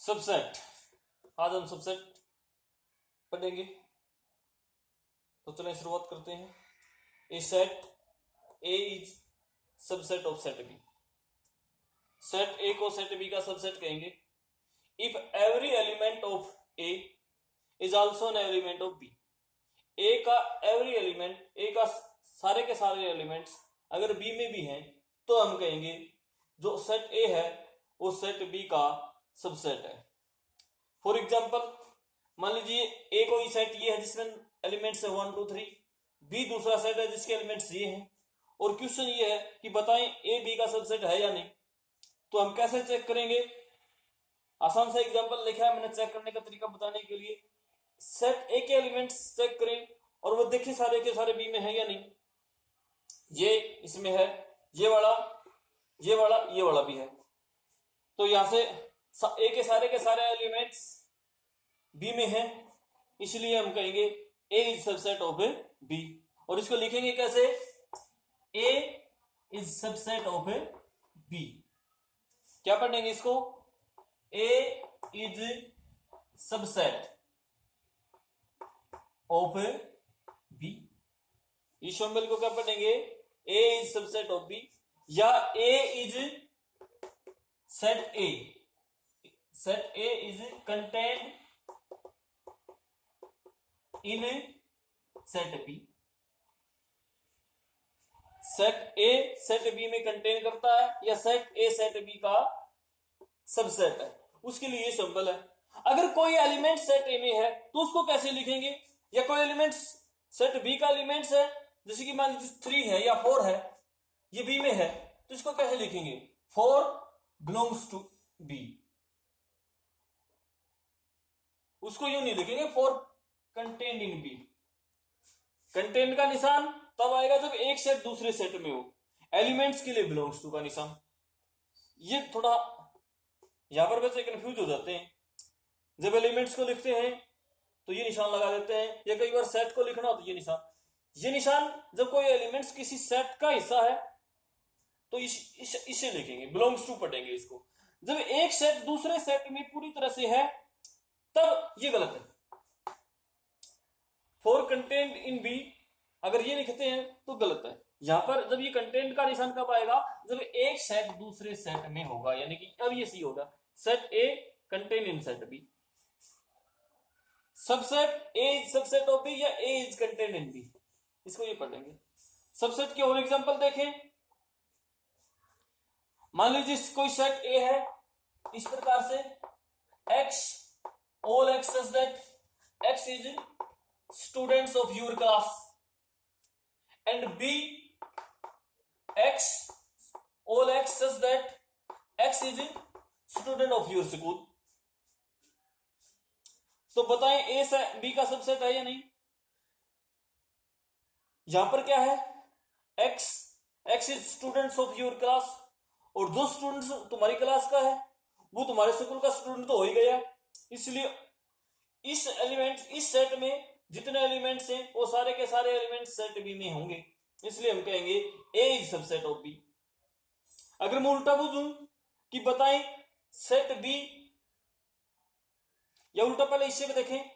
Subset. आज हम subset पढ़ेंगे, तो चलें शुरुआत करते हैं। A set A is subset of set B. Set A को सेट बी का सबसेट कहेंगे if every element of A is also an element of B. A का एवरी एलिमेंट, ए का सारे के सारे एलिमेंट्स अगर बी में भी हैं तो हम कहेंगे जो सेट ए है वो सेट बी का सबसेट है। फॉर एग्जाम्पल मान लीजिए ए कोई सेट ये है जिसमें एलिमेंट्स है 1 2 3, बी दूसरा सेट है जिसके एलिमेंट्स ये हैं, और क्वेश्चन ये है कि बताएं ए बी का सबसेट है या नहीं। तो हम कैसे चेक करेंगे? आसान सा एग्जांपल लिखा है मैंने चेक करने का तरीका बताने के लिए। सेट ए के एलिमेंट्स चेक करें और वो देखें सारे के सारे बी में है या नहीं। ये इसमें है, ये वाला, ये वाला, ये वाला भी है, तो यहां से ए के सारे एलिमेंट्स बी में हैं, इसलिए हम कहेंगे A is subset of B. और इसको लिखेंगे कैसे? A is subset of B. क्या पढ़ेंगे इसको? A is subset of B. इस शॉम्बल को क्या पढ़ेंगे? A is subset of B या A is set A. Set A is content in set B. Set A set B में contain करता है या सेट ए सेट बी का सबसेट है, उसके लिए ये सिंबल है। अगर कोई एलिमेंट सेट ए में है तो उसको कैसे लिखेंगे? या कोई एलिमेंट सेट बी का एलिमेंट्स है, जैसे कि मान लीजिए 3 है या 4 है, ये बी में है, तो इसको कैसे लिखेंगे? 4 बिलोंग्स टू बी। उसको यूं नहीं लिखेंगे 4 कंटेन्ड इन बी। कंटेंट का निशान तब आएगा जब एक सेट दूसरे सेट में हो। एलिमेंट्स के लिए बिलोंग्स टू का निशान। ये थोड़ा यहां पर बच्चे कंफ्यूज हो जाते हैं। जब एलिमेंट्स को लिखते हैं तो ये निशान लगा देते हैं, या कई बार सेट को लिखना हो तो ये निशान जब कोई एलिमेंट्स किसी सेट का हिस्सा है तो इसे लिखेंगे, बिलोंग्स टू पढ़ेंगे इसको। जब एक सेट दूसरे सेट में पूरी तरह से है तब ये गलत है। 4 कंटेंट इन बी अगर ये लिखते हैं तो गलत है। यहां पर जब ये कंटेंट का निशान कब आएगा? जब एक सेट दूसरे सेट में होगा, यानी कि अब ये सी होगा set A contain in set B. Subset A is subset of B या A is contain in B, इसको ये पढ़ेंगे। सबसेट के और एग्जांपल देखें। मान लीजिए कोई सेट ए है इस प्रकार से x all x such that x is students of your class and b x all x such that x is student of your school। तो बताएं ए से बी का सबसेट है या नहीं? यहां पर क्या है? x is students of your class, और जो स्टूडेंट्स तुम्हारी क्लास का है वो तुम्हारे स्कूल का स्टूडेंट तो हो ही गया, इसलिए इस सेट में जितने एलिमेंट्स हैं वो सारे के सारे एलिमेंट्स सेट बी में होंगे, इसलिए हम कहेंगे A is subset of B. अगर मैं उल्टा पूछूं कि बताएं सेट बी, या उल्टा पहले इससे भी देखें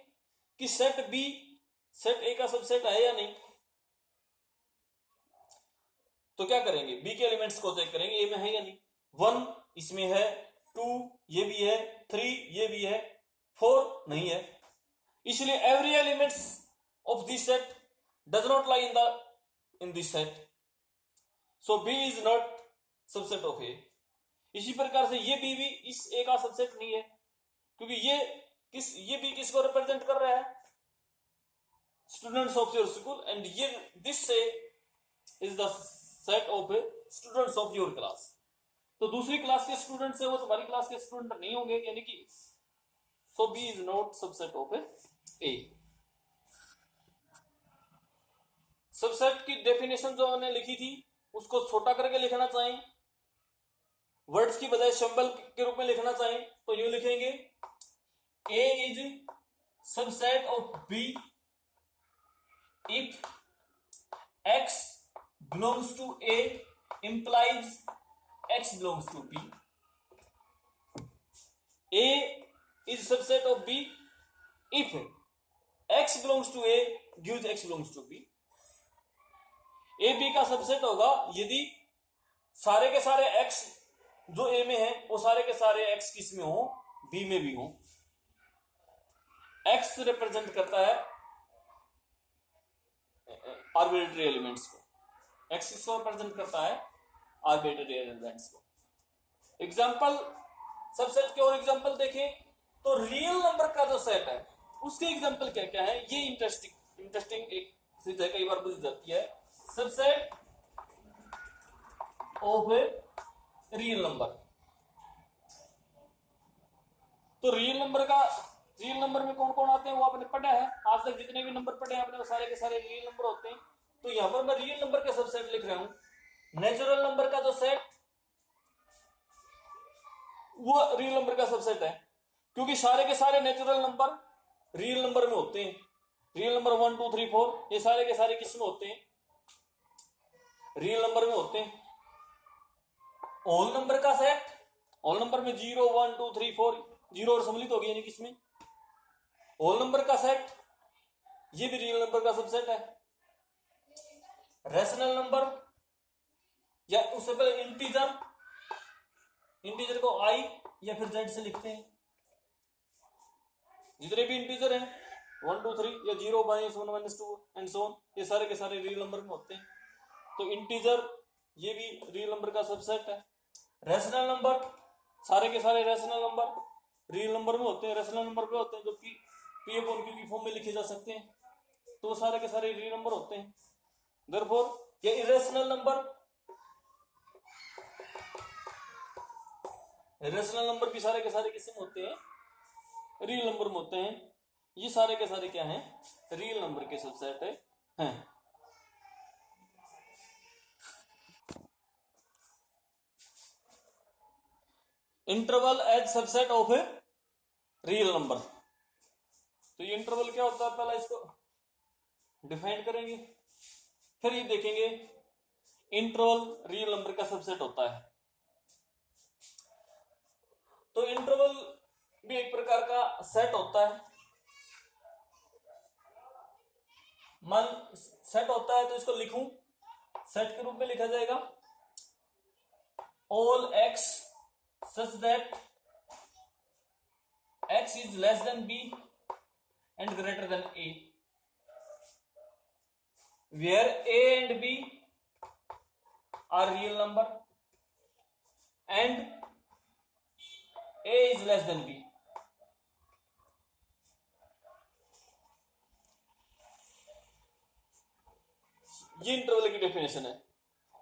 कि सेट बी सेट ए का सबसेट है या नहीं, तो क्या करेंगे? बी के एलिमेंट्स को चेक करेंगे ए में है या नहीं। 1 इसमें है, 2 ये भी है, 3 ये भी है, 4 नहीं है, इसलिए every elements of this set does not lie in this set, so B is not subset of A. इसी प्रकार से ये बी भी इस ए का सबसेट नहीं है, क्योंकि ये बी किसको रिप्रेजेंट कर रहा है? Students of your school, and ये दिस से is the set of students of your class. तो दूसरी क्लास के स्टूडेंट्स है वो तुम्हारी क्लास के स्टूडेंट नहीं होंगे, यानी कि so B is not subset of A. Subset की डेफिनेशन जो हमने लिखी थी उसको छोटा करके लिखना चाहिए, वर्ड्स की बजाय सिंबल के रूप में लिखना चाहिए, तो यूं लिखेंगे A is subset of B if x belongs to A implies x belongs to B। A इज subset of B if x belongs to A gives x belongs to B. A B का सबसेट होगा यदि सारे के सारे x जो ए में है वो सारे के सारे x किस में हो, बी में भी हो। x रिप्रेजेंट करता है आर्बिट्रेरी एलिमेंट्स को, x किसको रिप्रेजेंट करता है, आर्बिट्रेरी एलिमेंट्स को। एग्जाम्पल सबसेट के और एग्जाम्पल देखें तो रियल नंबर का जो सेट है उसके एग्जाम्पल क्या क्या है, ये इंटरेस्टिंग एक चीज है, कई बार पूछ जाती है। Subset of a real number, तो रियल नंबर में कौन कौन आते हैं वो आपने पढ़ा है, आज तक जितने भी नंबर पढ़े हैं आपने वो सारे के सारे रियल नंबर होते हैं। तो यहां पर मैं रियल नंबर का सबसेट लिख रहा हूं। नेचुरल नंबर का जो सेट वो रियल नंबर का सबसेट है, क्योंकि सारे के सारे नेचुरल नंबर रियल नंबर में होते हैं। रियल नंबर 1 2 3 4 ये सारे के सारे किस में होते हैं, रियल नंबर में होते हैं। होल नंबर का सेट, होल नंबर में 0 1 2 3 4 जीरो और सम्मिलित हो गई यानी किसमें, होल नंबर का सेट, ये भी रियल नंबर का सबसेट है। रैशनल नंबर या उससे पहले इंटीजर को i या फिर z से लिखते हैं। जितने भी इंटीजर हैं 1 2 3 या 0 -1 -2 एंड सो ऑन, ये सारे के सारे रियल नंबर में होते हैं। तो इंटीजर ये भी रियल नंबर का सबसेट है। रैशनल नंबर, सारे के सारे रैशनल नंबर रियल नंबर में होते हैं, रैशनल नंबर पे होते हैं, जो कि p अपॉन q की फॉर्म में लिखे जा सकते हैं, तो वो सारे के सारे रियल नंबर होते हैं। देयरफॉर ये इरेशनल नंबर भी सारे के सारे किसमें होते हैं, रियल नंबर में होते हैं। ये सारे के सारे क्या हैं, रियल नंबर के सबसेट हैं। Interval as subset of a real number, तो ये इंटरवल क्या होता है, पहला इसको डिफाइन करेंगे, फिर ये देखेंगे इंटरवल रियल नंबर का सबसेट होता है। तो इंटरवल भी एक प्रकार का सेट होता है। मान सेट होता है तो इसको लिखूं, सेट के रूप में लिखा जाएगा all x such that x is less than b and greater than a, where a and b are real number and a is less than b। ये इंटरवल की डेफिनेशन है।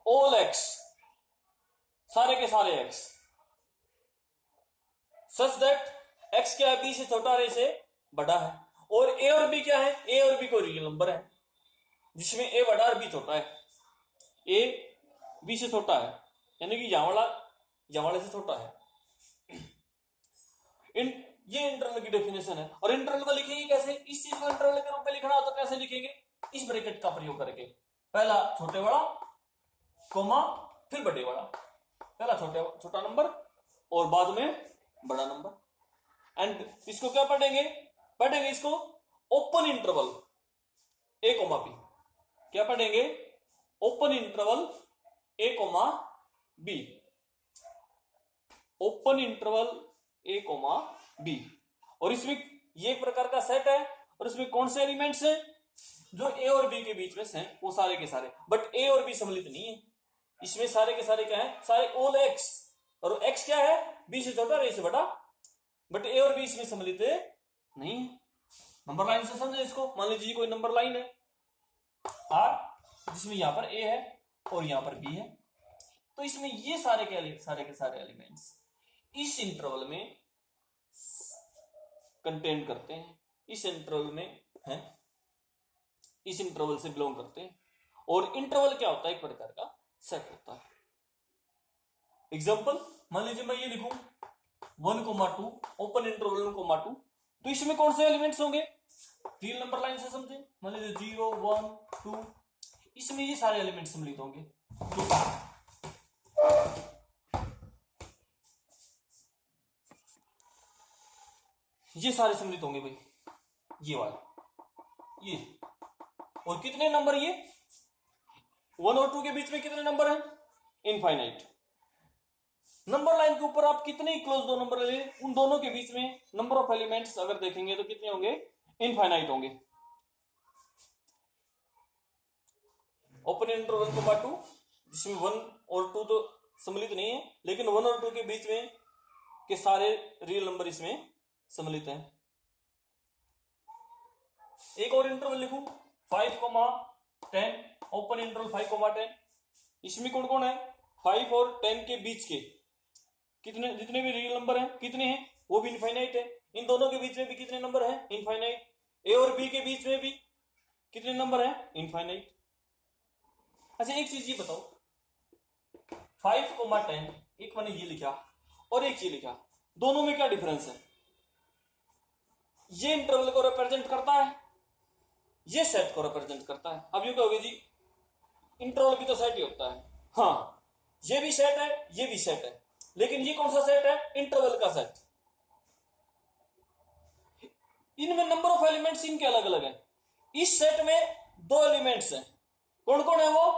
ऑल एक्स, सारे के सारे एक्स, सच दैट एक्स क्या है, B से छोटा और ए से बड़ा है, और ए और बी क्या है, ए और बी कोई रियल नंबर है जिसमें ए बड़ा और बी छोटा है, ए बी से छोटा है, यानी कि यहाँ वाले से छोटा है। ये इंटरवल की डेफिनेशन है। और इंटरवल को लिखेंगे कैसे, इस चीज को इंटरवल के रूप में लिखना हो तो कैसे लिखेंगे, इस ब्रैकेट का प्रयोग करके, पहला छोटे वाला कोमा फिर बड़े वाला, पहला छोटा नंबर और बाद में बड़ा नंबर। एंड इसको क्या पढ़ेंगे इसको ओपन इंटरवल ए कोमा बी, क्या पढ़ेंगे, ओपन इंटरवल ए कोमा बी, ओपन इंटरवल ए कोमा बी। और इसमें ये एक प्रकार का सेट है, और इसमें कौन से एलिमेंट्स हैं, जो ए और बी के बीच में हैं वो सारे के सारे, बट ए और बी सम्मिलित नहीं है इसमें, सारे के सारे क्या है, सारे ऑल एक्स, और एक्स क्या है, बी से छोटा और ए से बड़ा, बट ए और बी इसमें सम्मिलित नहीं है। नंबर लाइन से समझे इसको, मान लीजिए कोई नंबर लाइन है आर जिसमें यहां पर ए है और यहां पर बी है, तो इसमें ये सारे के सारे एलिमेंट्स इस इंटरवल में कंटेन करते हैं, इस इंटरवल में हैं, इस इंटरवल से बिलोंग करते हैं। और इंटरवल क्या होता है, एक प्रकार का सेट होता है। एग्जांपल मान लीजिए मैं ये लिखूं 1,2 ओपन इंटरवल 1,2, तो इसमें कौन से एलिमेंट्स होंगे, रियल नंबर लाइन से समझे, मान लीजिए 0 1 2, इसमें ये सारे एलिमेंट सम्मिलित होंगे। ये सारे सम्मिलित होंगे भाई, ये वाले, ये। और कितने नंबर ये 1 और 2 के बीच में कितने नंबर हैं? इनफाइनाइट। नंबर लाइन के ऊपर आप कितने क्लोज दो नंबर ले, उन दोनों के बीच में नंबर ऑफ एलिमेंट्स अगर देखेंगे तो कितने होंगे? इनफाइनाइट होंगे। ओपन इंटरवल को 2, जिसमें 1 और 2 तो सम्मिलित नहीं है, लेकिन 1 और 2 के बीच में के सारे रियल नंबर इसमें सम्मिलित हैं। एक और इंटरवल लिखूं 5,10, ओपन इंटरवल 5,10। इसमें कौन कौन है? 5 और 10 के बीच के कितने, जितने भी रियल नंबर हैं कितने हैं? वो भी इनफाइनाइट है। इन दोनों के बीच में भी कितने नंबर हैं? इनफाइनाइट। ए और बी के बीच में भी कितने नंबर हैं? इनफाइनाइट। अच्छा एक चीज ये बताओ, 5,10, एक मैंने ये लिखा और एक ये लिखा, दोनों में क्या डिफरेंस है? ये इंटरवल को रिप्रेजेंट करता है, ये सेट को रिप्रेजेंट करता है। अब ये कहोगे जी इंटरवल भी तो सेट ही होता है। हाँ, ये भी सेट है, ये भी सेट है, लेकिन ये कौन सा सेट है? इंटरवल का सेट। इनमें नंबर ऑफ एलिमेंट्स इनके अलग अलग है। इस सेट में 2 एलिमेंट्स हैं, कौन कौन है वो?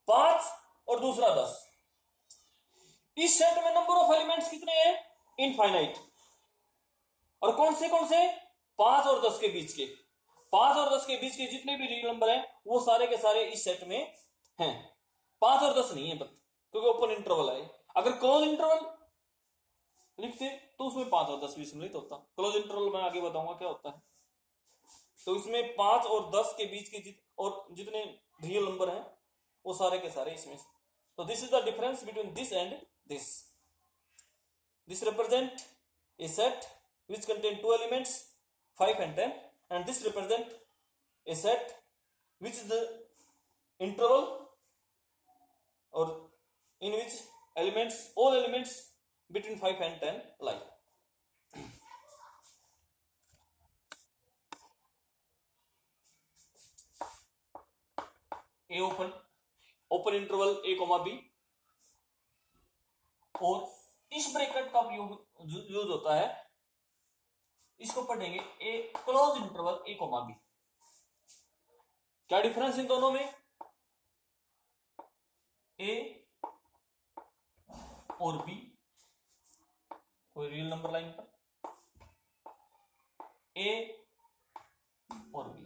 5 और दूसरा 10। इस सेट में नंबर ऑफ एलिमेंट्स कितने हैं? इनफाइनाइट। और कौन से 5 और 10 के बीच के, 5 और 10 के बीच के जितने भी रियल नंबर हैं वो सारे के सारे इस सेट में हैं। 5 और 10 नहीं है बट, क्योंकि ओपन इंटरवल है। अगर क्लोज इंटरवल लिखते तो उसमें 5 और 10 भी सम्मिलित होता। क्लोज इंटरवल मैं आगे बताऊंगा क्या होता है। तो इसमें 5 और 10 के बीच के और जितने रियल नंबर हैं वो सारे के सारे इसमें। तो this is the difference between this and this. This represent a set which contain 2 elements 5 and 10, and this represent a set which is the interval or in which elements, all elements between 5 and 10 lie. A open interval a comma b, और इस bracket का use होता है, इसको पढ़ेंगे ए close interval ए coma B. क्या difference in दोनों में? ए और बी, कोई रियल नंबर लाइन पर ए और बी।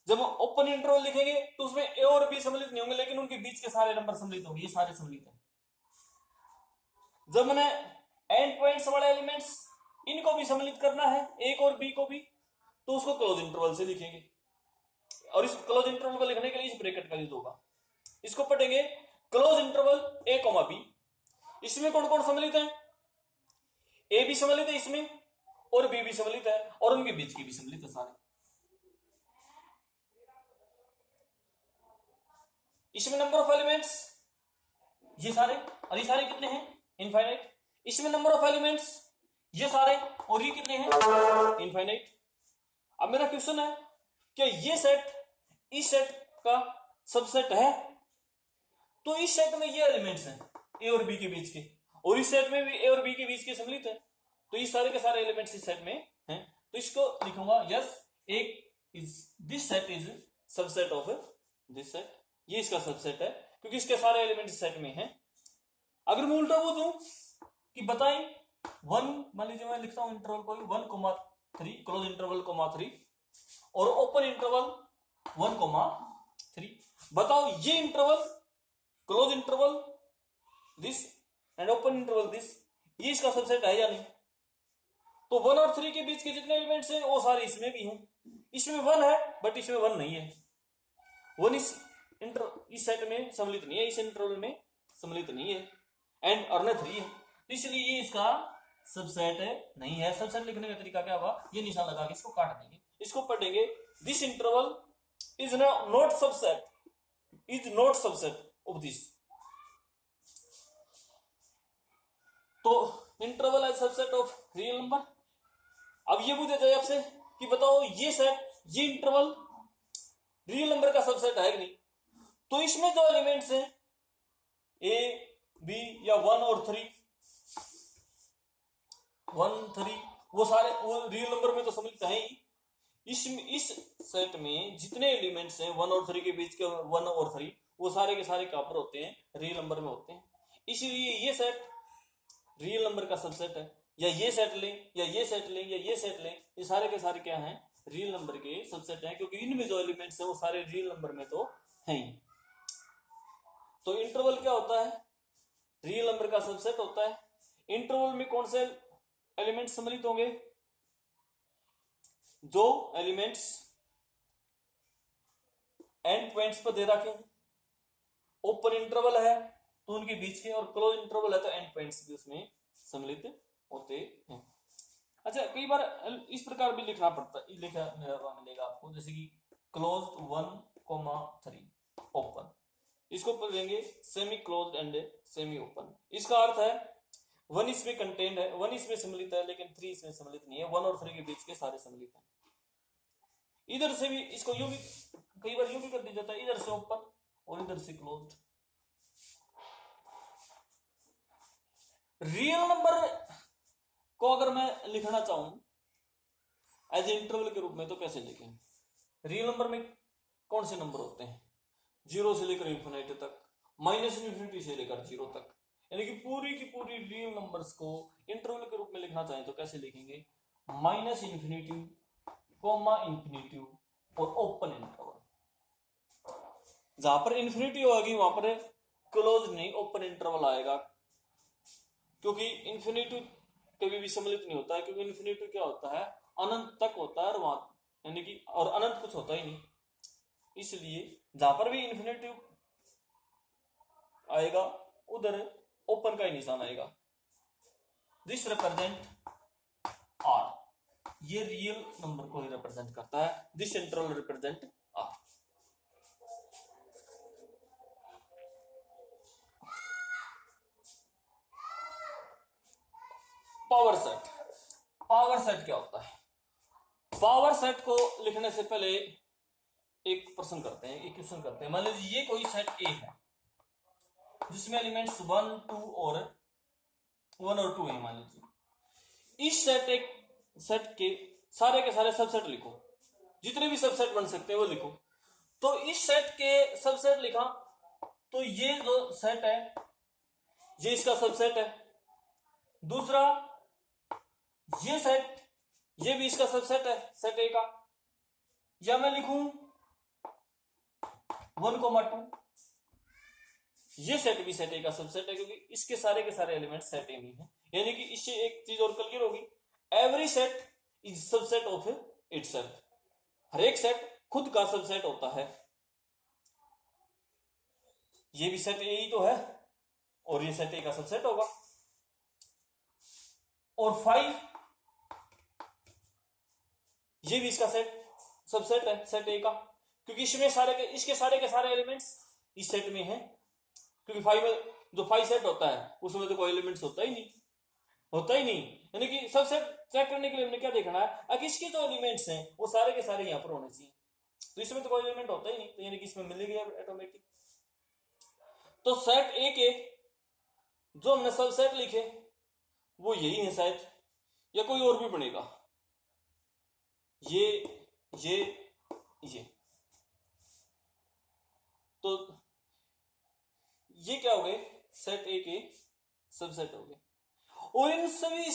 जब ओपन इंटरवल लिखेंगे तो उसमें ए और बी सम्मिलित नहीं होंगे, लेकिन उनके बीच के सारे नंबर सम्मिलित होंगे। ये सारे सम्मिलित हैं। जब मैंने एंड पॉइंट्स वाले एलिमेंट्स इनको भी सम्मिलित करना है, ए और बी को भी, तो उसको क्लोज इंटरवल से लिखेंगे। और इस क्लोज इंटरवल को लिखने के लिए इस ब्रैकेट का यूज होगा। इसको पढ़ेंगे क्लोज इंटरवल ए कोमा बी। इसमें कौन कौन सम्मिलित है? ए भी सम्मिलित है इसमें, और बी भी सम्मिलित है, और उनके बीच की भी सम्मिलित है सारे। इसमें नंबर ऑफ एलिमेंट्स ये सारे, और ये सारे कितने हैं? इनफाइनाइट। इसमें नंबर ऑफ एलिमेंट्स ये सारे, और ये कितने हैं? इनफाइनाइट। अब मेरा क्वेश्चन है, क्या ये सेट इस सेट का सबसेट है? तो इस सेट में ये एलिमेंट्स हैं ए और बी के बीच के, और इस सेट में भी ए और बी के बीच के सम्मिलित है, तो ये सारे के सारे एलिमेंट्स इस सेट में हैं। तो इसको लिखूंगा यस, एक is this set is subset of this set. ये इसका सबसेट है क्योंकि इसके सारे एलिमेंट इस सेट में हैं। अगर मैं उल्टा पूछूं कि बताएं 1, मान लीजिए मैं लिखता हूं इंटरवल को 1,3, क्लोज इंटरवल 3, और ओपन इंटरवल 1,3, बताओ ये interval close interval this and open interval this, ये इसका सबसेट है या नहीं? तो 1 और 3 के बीच के जितने एलिमेंट्स हैं वो सारे इसमें भी हैं। इसमें 1 है बट इसमें 1 नहीं है। 1 इस सेट में सम्मिलित नहीं है, इस इंटरवल में सम्मिलित नहीं है, एंड और न 3 है, तो इसलिए ये इसका सबसेट नहीं है। सबसेट लिखने का तरीका क्या होगा? ये निशान लगा के इसको काट देंगे। इसको पढ़ेंगे this interval is not subset, is not subset of this. तो interval as subset of real number. अब ये पूछा जाए आपसे कि बताओ ये सेट, ये इंटरवल रियल नंबर का सबसेट है कि नहीं? तो इसमें जो एलिमेंट्स हैं ए बी या 1 और 3, वो सारे वो रियल नंबर में तो सम्मिलित है ही। इस सेट में जितने एलिमेंट्स हैं 1 और 3 के बीच के 1 और 3 वो सारे के सारे कहां पर होते हैं, रियल नंबर में होते हैं। इसलिए ये सेट रियल नंबर का सबसेट है। या ये सेट लें या ये सेट लें या ये सेट लें, ये सारे के सारे क्या हैं, रियल नंबर के सबसेट हैं, क्योंकि इनमें जो एलिमेंट्स हैं वो सारे रियल नंबर में तो हैं ही। तो इंटरवल क्या होता है, रियल नंबर का सबसेट होता है। इंटरवल में कौन से एलिमेंट्स सम्मिलित होंगे, जो एलिमेंट्स एंड पॉइंट्स पर दे रखे हैं। ओपन इंटरवल है तो उनके बीच के, और क्लोज इंटरवल है तो एंड पॉइंट्स भी उसमें सम्मिलित होते हैं। अच्छा, कई बार इस प्रकार भी लिखना पड़ता है, लिखा मिलेगा आपको, जैसे कि क्लोज 1,3 ओपन, इसको पढ़ेंगे semi closed end semi open. इसका अर्थ है 1 इसमें कंटेंट है, 1 इसमें सम्मिलित है, लेकिन 3 इसमें सम्मिलित नहीं है। 1 और 3 के बीच के सारे सम्मिलित हैं। इधर से भी इसको यूं भी कई बार यूं भी कर दिया जाता है, इधर से ओपन और इधर से क्लोज्ड। रियल नंबर को अगर मैं लिखना चाहूं एज इंटरवल के रूप में तो कैसे लिखें। रियल नंबर में कौन से नंबर होते हैं, 0 से लेकर इंफिनिटी तक, -∞ से लेकर 0 तक, यानी कि पूरी की पूरी रियल नंबर्स को इंटरवल के रूप में लिखना चाहें तो कैसे लिखेंगे, -∞, इन्फिनिटी और ओपन इंटरवल। जहां पर इंफिनिटी होगी वहां पर क्लोज नहीं ओपन इंटरवल आएगा, क्योंकि इंफिनिटी कभी भी सम्मिलित नहीं होता है, क्योंकि इंफिनिटी क्या होता है, अनंत तक होता है, और वहां यानी कि और अनंत कुछ होता ही नहीं। इसलिए जहां पर भी इंफिनिटी आएगा उधर ओपन का ही निशान आएगा। दिस रिप्रेजेंट आर, ये रियल नंबर को ही रिप्रेजेंट करता है। This interval represent are. Power set, power set क्या होता है। पावर सेट को लिखने से पहले एक प्रश्न करते हैं, एक क्वेश्चन करते हैं। मान लीजिए ये कोई सेट ए है जिसमें एलिमेंट्स 1, 2 और 2 है। मान लीजिए इस सेट के सारे सबसेट लिखो, जितने भी सबसेट बन सकते हैं वो लिखो। तो इस सेट के सबसेट लिखा तो ये जो सेट है ये इसका सबसेट है। दूसरा ये सेट, ये भी इसका सबसेट है, सेट ए का। या मैं लिखूं 1,2, ये सेट भी सेट ए का सबसेट है, क्योंकि इसके सारे के सारे एलिमेंट सेट ए में हैं। यानी कि इससे एक चीज और क्लियर होगी, every set is subset of itself. हर एक सेट खुद का सबसेट होता है। ये भी सेट ए ही तो है और ये सेट ए का सबसेट होगा। और 5, ये भी इसका सबसेट है, सेट ए का, क्योंकि इसमें इसके सारे के सारे एलिमेंट्स इस सेट में हैं। क्योंकि 5 में जो 5 सेट होता है उसमें तो कोई एलिमेंट्स होता ही नहीं। यानी कि सबसेट चेक करने के लिए हमने क्या देखना है, अगर इसके जो एलिमेंट्स हैं वो सारे के सारे यहां पर होने चाहिए, तो इसमें तो कोई एलिमेंट होता ही नहीं, तो यानी कि इसमें मिलेगी ऑटोमेटिक। तो सेट ए के जो हमने सबसेट लिखे वो यही है शायद, या कोई और भी बनेगा। ये तो ये क्या हो गए, सेट ए के सबसेट हो गए। और इन सभी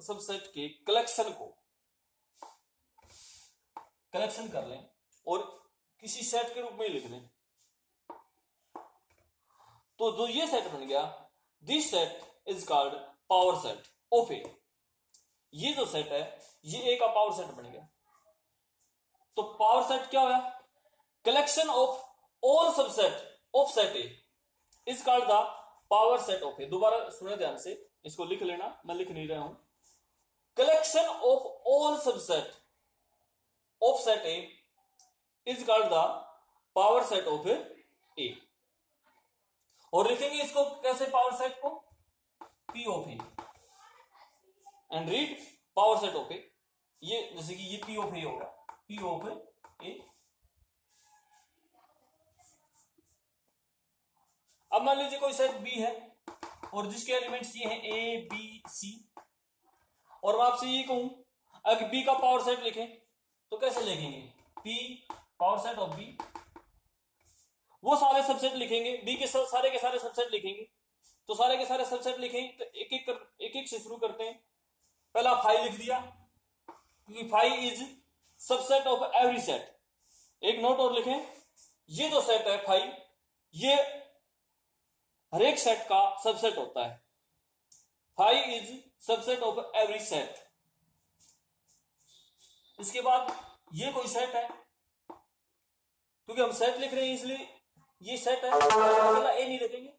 सबसेट के कलेक्शन कर लें और किसी सेट के रूप में लिख लें। तो जो ये सेट बन गया, this set is called power set of A. ये जो सेट है ये ए का पावर सेट बन गया। तो पावर सेट क्या होगा, collection of all subset of set A is called the power set of A. दोबारा सुने ध्यान से, इसको लिख लेना, मैं लिख नहीं रहा हूं। Collection of all subset of set A is called the power set of A. और लिखेंगे इसको कैसे, पावर सेट को P of A, and read power set of A. ये जैसे कि ये पी ऑफ ए होगा, पी ऑफ ए। अब मान लीजिए कोई सेट बी है और जिसके एलिमेंट्स ये हैं ए बी सी, और मैं आपसे ये कहूं अगर बी का पावर सेट लिखें तो कैसे लिखेंगे? P power set of B, वो सारे सबसेट लिखेंगे, बी के सारे के सारे सबसेट लिखेंगे। तो सारे के सारे सबसेट लिखेंगे तो एक एक से शुरू करते हैं। पहला फाइव लिख दिया, क्योंकि five is subset of every set. एक नोट और लिखें, ये जो सेट है फाइव, ये हर एक सेट का सबसेट होता है। Five is subset of every set. इसके बाद ये कोई सेट है, क्योंकि हम सेट लिख रहे हैं इसलिए ये सेट है, पहला ए नहीं लिखेंगे,